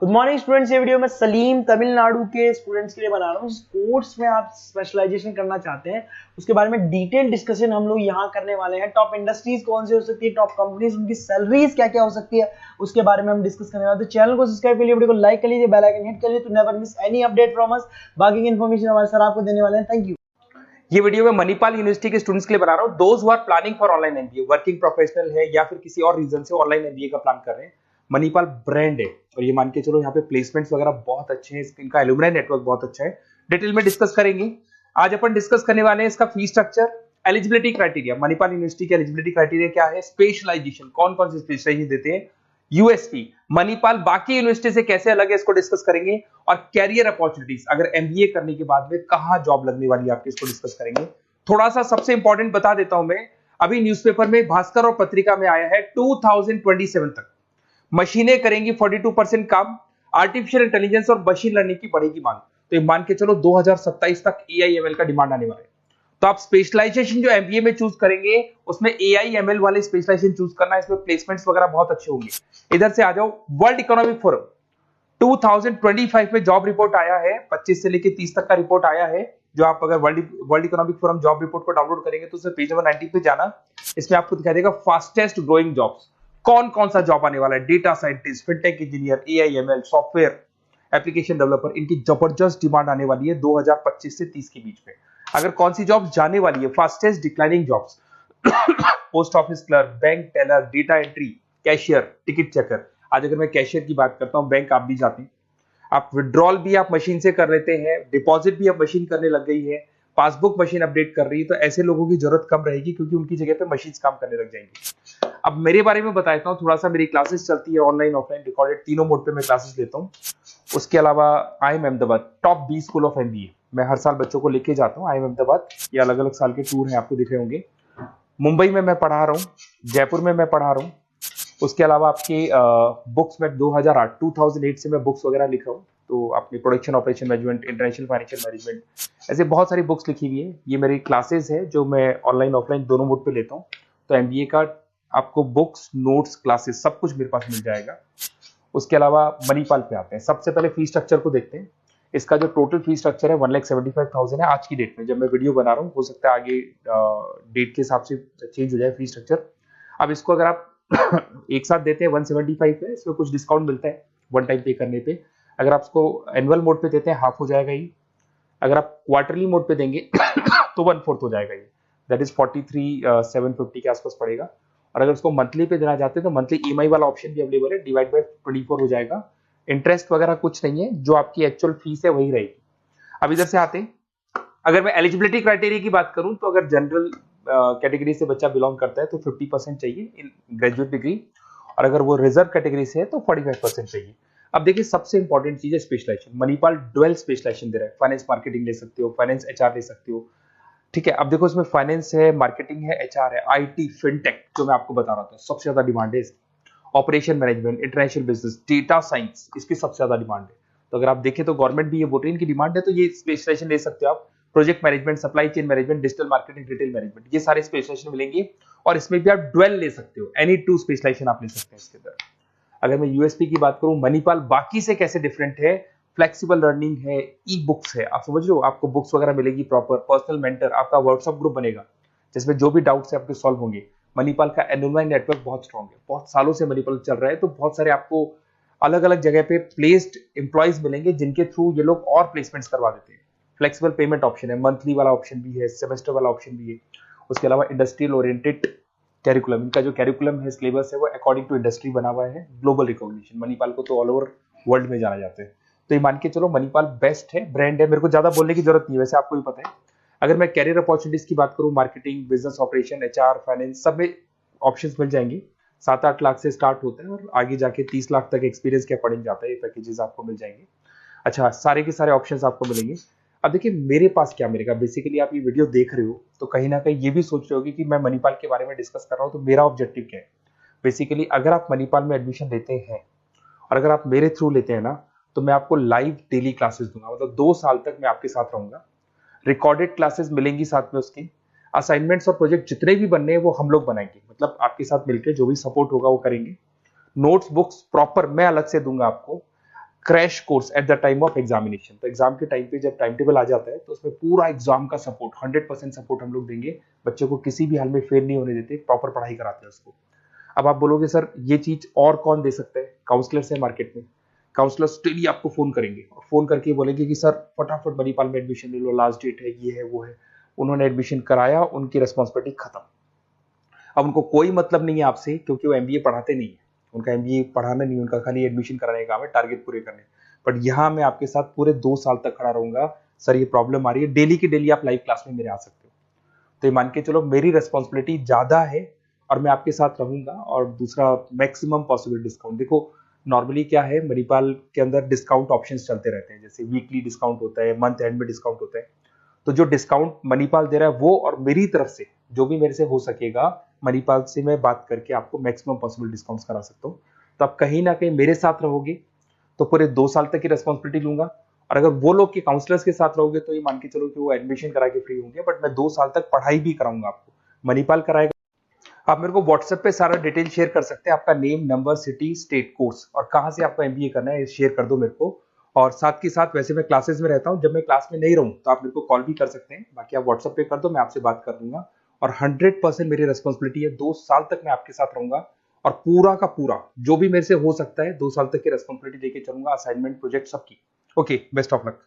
Good morning students. ये video मैं सलीम तमिलनाडु के स्टूडेंट्स के लिए बना रहा हूँ। स्पोर्ट्स में आप स्पेशलाइजेशन करना चाहते हैं उसके बारे में डिटेल डिस्कशन हम लोग यहाँ करने वाले हैं। टॉप इंडस्ट्रीज कौन सी हो सकती है, टॉप कंपनीज, उनकी सैलरीज क्या क्या हो सकती है, उसके बारे में हम डिस्कस करने वाले हैं। तो चैनल को सब्सक्राइब कर लीजिए, वीडियो को लाइक कर लीजिए, बेल आइकन हिट कर लीजिए to never miss any update from us. बाकी की इन्फॉर्मेशन हमारे सर आपको देने वाले हैं। Thank you. ये वीडियो मैं मणिपाल यूनिवर्सिटी के स्टूडेंट्स के लिए बना रहा हूँ। Those who are planning for online MBA, working professional है या फिर किसी और रीजन से ऑनलाइन एमबीए का प्लान कर रहे हैं। मणिपाल ब्रांड है और ये मान के चलो यहाँ पे प्लेसमेंट्स वगैरह बहुत अच्छे हैं, इनका एलुमनाई नेटवर्क बहुत अच्छा है। डिटेल में डिस्कस करेंगे। आज अपन डिस्कस करने वाले हैं इसका fee structure, eligibility criteria, Manipal university के एलिजिबिलिटी क्राइटेरिया क्या है, स्पेशलाइजेशन कौन कौन सी स्पेशलाइजेशन देते हैं, यूएसपी मणिपाल बाकी यूनिवर्सिटी से कैसे अलग है इसको डिस्कस करेंगे, और कैरियर अपॉर्चुनिटीज अगर एमबीए करने के बाद में कहां जॉब लगने वाली है आपकी, इसको डिस्कस करेंगे। थोड़ा सा सबसे इंपॉर्टेंट बता देता हूं मैं, अभी न्यूज़पेपर में, भास्कर और पत्रिका में आया है 2027 तक मशीनें करेंगी 42% काम, आर्टिफिशियल इंटेलिजेंस और मशीन लर्निंग की बढ़ेगी मांग। तो ये मान के चलो 2027 तक एआईएमएल का डिमांड आने वाला है। तो आप स्पेशलाइजेशन जो एमबीए में चूज करेंगे उसमें एआईएमएल वाले स्पेशलाइजेशन चूज करना है, इसमें प्लेसमेंट्स वगैरह बहुत अच्छे होंगे। इधर से आ जाओ, वर्ल्ड इकोनॉमिक फोरम 2025 में जॉब रिपोर्ट आया है, 25 से लेकर 30 तक का रिपोर्ट आया है। जो आप अगर world economic forum job report को डाउनलोड करेंगे तो उसमें पेज नंबर 90 पे जाना, इसमें आपको दिखाई देगा फास्टेस्ट ग्रोइंग जॉब्स, कौन कौन सा जॉब आने वाला है। Data scientist, fintech engineer, AIML, software application developer, इनकी जबरदस्त डिमांड आने वाली है 2025 से 30 के बीच में। अगर कौन सी जॉब जाने वाली है, fastest declining jobs, post office clerk, bank teller, data entry, cashier, ticket checker. आज अगर मैं कैशियर की बात करता हूं, बैंक आप भी जाते हैं, आप विड्रॉल भी आप मशीन से कर लेते हैं, डिपॉजिट भी अब मशीन करने लग गई है, पासबुक मशीन अपडेट कर रही है, तो ऐसे लोगों की जरूरत कम रहेगी क्योंकि उनकी जगह पे मशीन काम करने लग जाएंगी। अब मेरे बारे में बताता हूँ थोड़ा सा, मेरी क्लासेस चलती है ऑनलाइन ऑफलाइन रिकॉर्डेड, तीनों मोड पे मैं क्लासेस लेता हूँ। उसके अलावा IIM Ahmedabad top 20 school of MBA, मैं हर साल बच्चों को लेके जाता हूँ IIM अहमदाबाद। ये अलग अलग साल के टूर हैं, आपको दिख रहे होंगे। मुंबई में मैं पढ़ा रहा हूँ, जयपुर में मैं पढ़ा रहा हूँ। उसके अलावा आपके बुक्स में 2008 से मैं बुक्स वगैरह लिख रहा हूँ, तो आपने production operation management, international financial management, ऐसे बहुत सारी बुक्स लिखी हुई है। ये मेरी क्लासेस है जो मैं ऑनलाइन ऑफलाइन दोनों मोड पे लेता हूँ। तो एमबीए का आपको बुक्स, नोट्स, क्लासेस सब कुछ मेरे पास मिल जाएगा। उसके अलावा मणिपाल पे आते हैं। सबसे पहले फी स्ट्रक्चर को देखते हैं। इसका जो टोटल फी स्ट्रक्चर है 1,75,000 है आज की डेट में, जब मैं वीडियो बना रहा हूँ। हो सकता है आगे डेट के हिसाब से चेंज हो जाए फी स्ट्रक्चर। अब इसको अगर आप एक साथ देते हैं 175 है, इसमें कुछ डिस्काउंट मिलता है वन टाइम पे करने पे। अगर आप इसको एनुअल मोड पे देते हैं हाफ हो जाएगा ये। अगर आप क्वार्टरली मोड पे देंगे तो 1/4 हो जाएगा ये, दैट इज 43,750 के आसपास पड़ेगा। और अगर उसको मंथली पे देना चाहते हैं तो मंथली ईएमआई वाला ऑप्शन भी अवेलेबल है, डिवाइड बाय 24 हो जाएगा। इंटरेस्ट वगैरह कुछ नहीं है, जो आपकी एक्चुअल फीस है वही रहेगी। अब इधर से आते हैं, अगर मैं एलिजिबिलिटी क्राइटेरिया की बात करूं तो अगर जनरल कैटेगरी से बच्चा बिलोंग करता है तो 50% चाहिए इन ग्रेजुएट डिग्री, और अगर वो रिजर्व कैटेगरी से है तो 45% चाहिए। अब देखिए, सबसे इंपॉर्टेंट चीज है स्पेशलाइजेशन। मणिपाल डुअल स्पेशलाइजेशन दे रहा है, फाइनेंस मार्केटिंग ले सकते हो, फाइनेंस एचआर ले सकते हो। ठीक है, अब देखो इसमें फाइनेंस है, मार्केटिंग है, एचआर है, आईटी, फिनटेक जो मैं आपको बता रहा था सबसे ज्यादा डिमांड है इसकी। Operation management, international business, data science, इसकी सबसे ज्यादा डिमांड है। तो अगर आप देखें तो गवर्नमेंट भी ये बोल रही है इनकी डिमांड है, तो ये स्पेशलाइजेशन ले सकते हो आप। Project management, supply chain management, digital marketing, retail management, ये सारे स्पेशलाइजेशन मिलेंगे। और इसमें भी आप डुअल ले सकते हो, एनी टू स्पेशलाइजेशन आप ले सकते हैं इसके अंदर। अगर मैं यूएसपी की बात करूं, मणिपाल बाकी से कैसे डिफरेंट है, फ्लेक्सिबल लर्निंग है, ई बुक्स है, आप समझ रहे हो, आपको बुक्स वगैरह मिलेगी प्रॉपर, पर्सनल मेंटर, आपका व्हाट्सएप ग्रुप बनेगा जिसमें जो भी डाउट्स है आपके सॉल्व होंगे। मणिपाल का एलुमनाई नेटवर्क बहुत स्ट्रॉन्ग है, बहुत सालों से मणिपाल चल रहा है, तो बहुत सारे आपको अलग अलग जगह पे प्लेस्ड एम्प्लॉइज मिलेंगे जिनके थ्रू ये लोग और प्लेसमेंट्स करवा देते हैं। फ्लेक्सिबल पेमेंट ऑप्शन है, मंथली वाला ऑप्शन भी है, सेमेस्टर वाला ऑप्शन भी है। उसके अलावा इंडस्ट्रियल ओरिएंटेड कैरिकुलम, इनका जो कैरिकुलम है, सिलेबस है, वो अकॉर्डिंग टू इंडस्ट्री बना हुआ है। ग्लोबल रिकॉग्निशन, मणिपाल को तो ऑल ओवर वर्ल्ड में जाना जाता है। तो ये मान के चलो मणिपाल बेस्ट है, ब्रांड है, मेरे को ज्यादा बोलने की जरूरत नहीं है, वैसे आपको भी पता है। अगर मैं कैरियर अपॉर्चुनिटीज की बात करूं, marketing, business operation, HR, finance, सब में ऑप्शंस मिल जाएंगे। 7-8 लाख से स्टार्ट होता है और आगे जाके 30 लाख तक एक्सपीरियंस के अकॉर्डिंग जाता है, ये पैकेजेस आपको मिल जाएंगे। अच्छा, सारे के सारे ऑप्शंस आपको मिलेंगे। अब देखिए मेरे पास क्या मिलेगा, बेसिकली आप ये वीडियो देख रहे हो तो कहीं ना कहीं ये भी सोच रहे होगे कि मैं मणिपाल के बारे में डिस्कस कर रहा हूँ, तो मेरा ऑब्जेक्टिव क्या है। बेसिकली अगर आप मणिपाल में एडमिशन लेते हैं और अगर आप मेरे थ्रू लेते हैं ना, तो मैं आपको लाइव डेली क्लासेस दूंगा, मतलब 2 साल तक मैं आपके साथ रहूंगा। रिकॉर्डेड क्लासेस मिलेंगी साथ में, उसकी असाइनमेंट्स और प्रोजेक्ट जितने भी बनने हैं वो हम लोग बनाएंगे, मतलब आपके साथ मिलकर जो भी सपोर्ट होगा वो करेंगे। नोट्स, बुक्स प्रॉपर मैं अलग से दूंगा आपको। Crash course at the time of examination. तो एग्जाम के टाइम पे जब टाइम टेबल आ जाता है तो उसमें पूरा एग्जाम का सपोर्ट 100% सपोर्ट हम लोग देंगे, बच्चों को किसी भी हाल में फेल नहीं होने देते, प्रॉपर पढ़ाई कराते हैं उसको। अब आप बोलोगे सर ये चीज और कौन दे सकता है? काउंसलर्स है मार्केट में, काउंसलर्स डेली आपको फोन करेंगे और फोन करके बोलेंगे कि सर फटाफट मणिपाल में एडमिशन ले लो, लास्ट डेट है, ये है वो है। उन्होंने एडमिशन कराया, उनकी रिस्पॉन्सिबिलिटी खत्म। अब उनको कोई मतलब नहीं है आपसे, क्योंकि वो एमबीए पढ़ाते नहीं है, उनका एमबीए पढ़ाना नहीं, उनका खाली एडमिशन कराने का काम है, टारगेट पूरे करने। बट यहाँ मैं आपके साथ पूरे 2 साल तक खड़ा रहूंगा, सर ये प्रॉब्लम आ रही है, डेली की डेली आप लाइव क्लास में मेरे आ सकते हो। तो ये मान के चलो मेरी रेस्पॉन्सिबिलिटी ज्यादा है और मैं आपके साथ रहूंगा। और दूसरा, मैक्सिमम पॉसिबल डिस्काउंट। देखो नॉर्मली क्या है, मणिपाल के अंदर डिस्काउंट ऑप्शंस चलते रहते हैं, जैसे वीकली डिस्काउंट होता है, मंथ एंड में डिस्काउंट होता है। तो जो डिस्काउंट मणिपाल दे रहा है वो, और मेरी तरफ से जो भी मेरे से हो सकेगा, मणिपाल से मैं बात करके आपको मैक्सिमम पॉसिबल डिस्काउंट्स करा सकता हूँ। तो आप कहीं ना कहीं मेरे साथ रहोगे तो पूरे 2 साल तक की रेस्पॉन्सिबिलिटी लूंगा। और अगर वो लोग के काउंसलर्स के साथ रहोगे तो ये मान के चलो कि वो एडमिशन करा के फ्री होंगे, बट मैं 2 साल तक पढ़ाई भी कराऊंगा आपको, मणिपाल कराएगा। आप मेरे को व्हाट्सएप पे सारा डिटेल शेयर कर सकते हैं, आपका name, number, city, state, course और कहाँ से आपको एमबीए करना है, शेयर कर दो मेरे को। और साथ के साथ वैसे मैं क्लासेस में रहता हूँ, जब मैं क्लास में नहीं रहूँ तो आप मेरे को कॉल भी कर सकते हैं, बाकी आप व्हाट्सएप पे कर दो, मैं आपसे बात कर लूंगा। और 100% मेरी रेस्पॉन्सिबिलिटी है, 2 साल तक मैं आपके साथ रहूंगा और पूरा का पूरा जो भी मेरे से हो सकता है 2 साल तक की रेस्पॉन्सिबिलिटी लेके चलूंगा, असाइनमेंट, प्रोजेक्ट सबकी। Okay, best of luck.